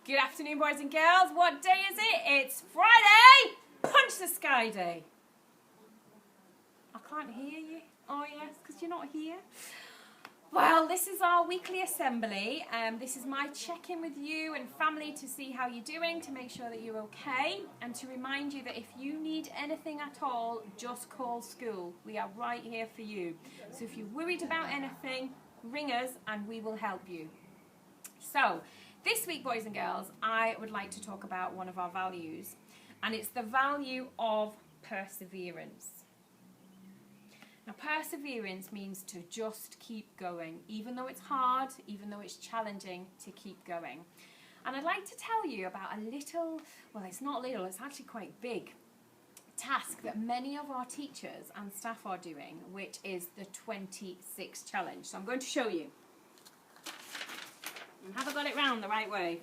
Good afternoon, boys and girls. What day is it? It's Friday! Punch the Sky Day. I can't hear you. Oh, yes, because you're not here. Well, this is our weekly assembly. This is my check-in with you and family to see how you're doing, to make sure that you're okay, and to remind you that if you need anything at all, just call school. We are right here for you. So if you're worried about anything, ring us and we will help you. So, this week, boys and girls, I would like to talk about one of our values, and it's the value of perseverance. Now, perseverance means to just keep going, even though it's hard, even though it's challenging, to keep going. And I'd like to tell you about a little, well, it's not little, it's actually quite big, task that many of our teachers and staff are doing, which is the 26 challenge. So I'm going to show you. Have I got it round the right way?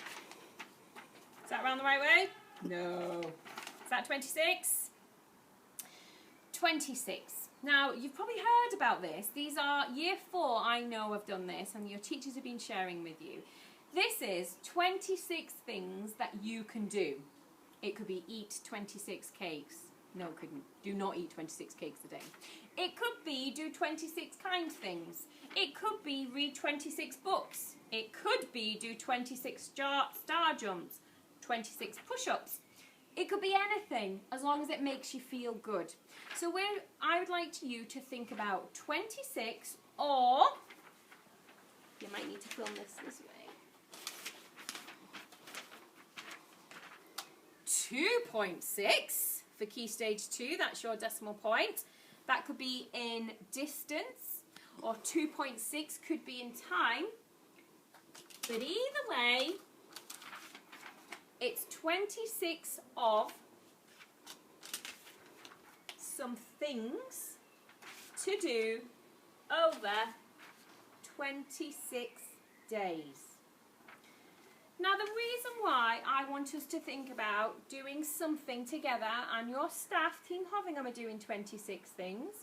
Is that round the right way? No. Is that 26? 26. Now, you've probably heard about this. These are year 4, I know have done this, and your teachers have been sharing with you. This is 26 things that you can do. It could be eat 26 cakes. No, it couldn't. Do not eat 26 cakes a day. It could be do 26 kind things. It could be read 26 books. It could be do 26 star jumps, 26 push-ups. It could be anything, as long as it makes you feel good. So I would like you to think about 26, or you might need to film this way. 2.6 for Key Stage 2, that's your decimal point. That could be in distance, or 2.6 could be in time. But either way, it's 26 of some things to do over 26 days. Now, the reason why I want us to think about doing something together, and your staff, Team Hovingham, are doing 26 things,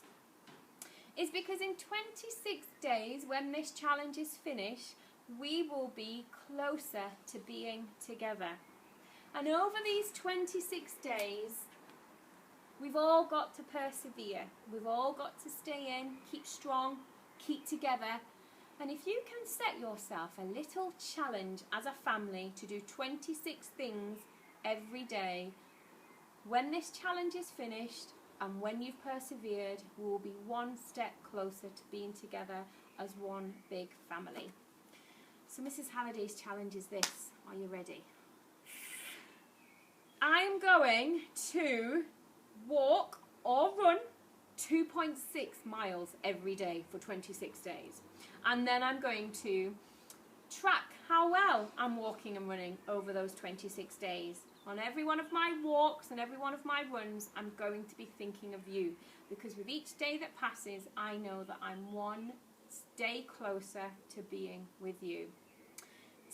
is because in 26 days, when this challenge is finished, we will be closer to being together. And over these 26 days, we've all got to persevere. We've all got to stay in, keep strong, keep together. And if you can set yourself a little challenge as a family to do 26 things every day, when this challenge is finished and when you've persevered, we'll be one step closer to being together as one big family. So Mrs. Halliday's challenge is this. Are you ready? I'm going to walk or run 2.6 miles every day for 26 days. And then I'm going to track how well I'm walking and running over those 26 days. On every one of my walks and every one of my runs, I'm going to be thinking of you. Because with each day that passes, I know that I'm one day closer to being with you.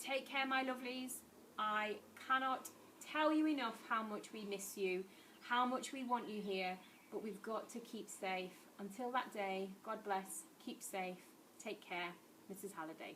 Take care, my lovelies. I cannot tell you enough how much we miss you, how much we want you here, but we've got to keep safe. Until that day, God bless, keep safe, take care, Mrs. Halliday.